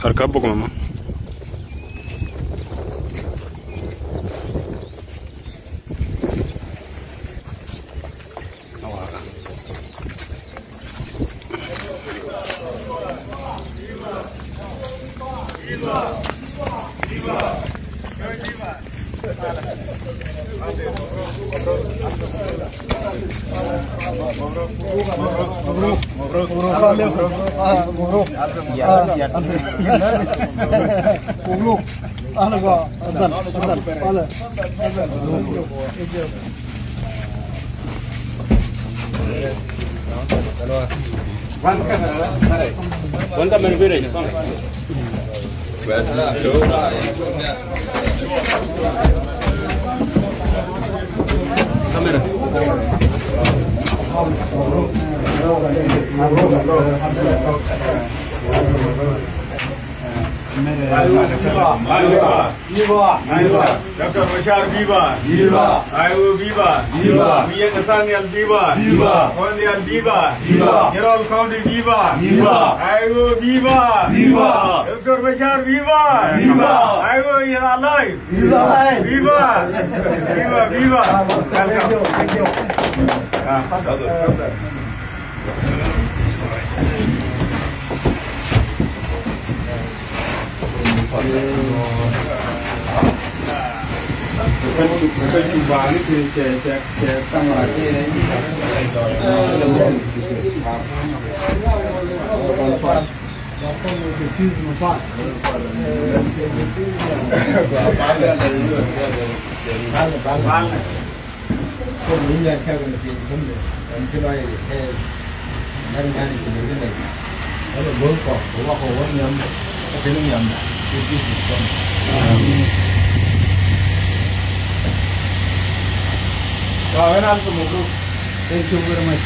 Karka buku mama. Dr. Bashar Viva, Viva, Ayu Viva, Viva, Mia Nathaniel Viva, Viva, Hondian Viva, Viva, Gerald County Viva, Viva, Ayu Viva, Viva, Dr. Bashar Viva, Viva, Ayu is alive, Viva, Viva, Viva, Viva. Thank you. Cái chủ bán thì sẽ tăng lại cái không những nhà theo cái không được cái loại theo đang ăn thì cái này đó là bớt cỏ của hoa hồ nhầm cái nó nhầm cái gì không Well, thank you very much.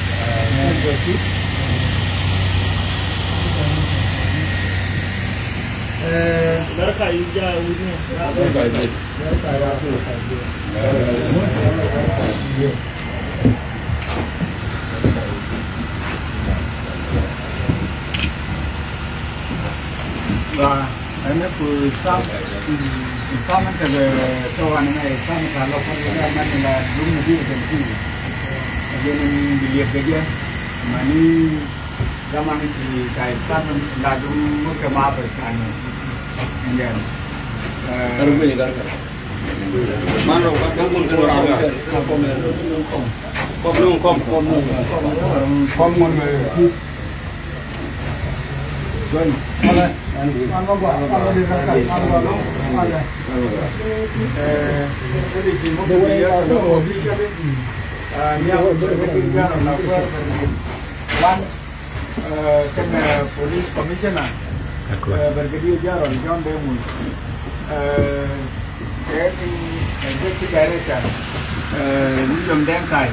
Anh ấy vừa xong anh cái cho anh này xong cả lúc anh là đúng là đi đến khi jadi dilihat dia mani zaman itu kayak sekarang lagu muka apa kan kemudian mana orang Police Commissioner Brigadier General John Demon Executive Director William Denkai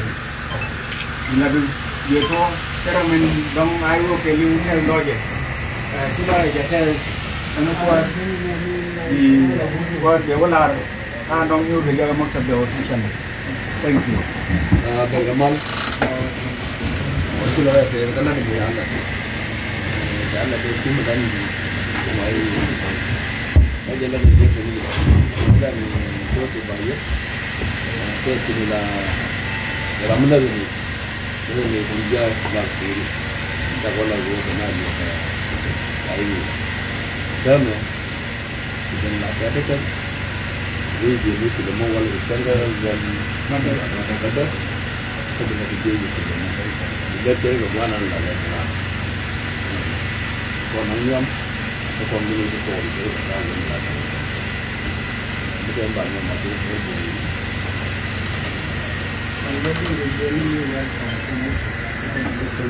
lalu dia tu sekarang dong ayo ke Union Lodge kita jadi anak di buat developer dong you dia maksud devotion. Thank you. Bergamal Waktu lawan saya kena di anak, anak itu bukan mai, saya jalan di sini, dan terus bayar, terus inilah ramai lagi, ini kerja lagi, tak boleh gua kena ni, ini, sama, dan apa kan, ini semua orang standar dan mana ada. Sebenarnya dia juga dia tega bukan Allah lah. Kalau yang ini itu kalau itu Allah. Mungkin banyak masuk itu. Ini yang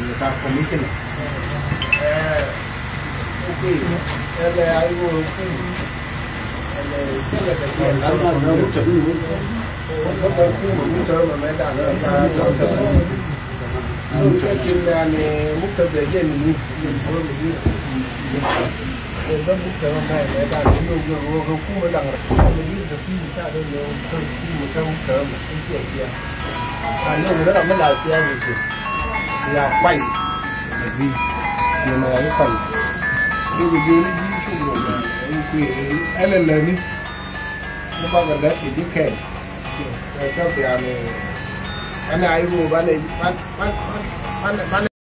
kita komitin. Oke, ada ayo. Ada saya katakan Allah không có khu mà muốn chơi mà mấy đàn nó ta cho sợ cái chim này múc tới để mình thôi mình đi nó múc tới hôm nay mấy đàn nhiều không khu mà đằng mình đi được khi ta đâu nhiều không khi một trong cỡ một cái chuyện xe nhưng nó là mất là xe gì là quay vì nhưng mà cái phần cái video nó đi quỷ LL ni nó bao gần đấy thì biết kèm các bạn này anh ai vô bán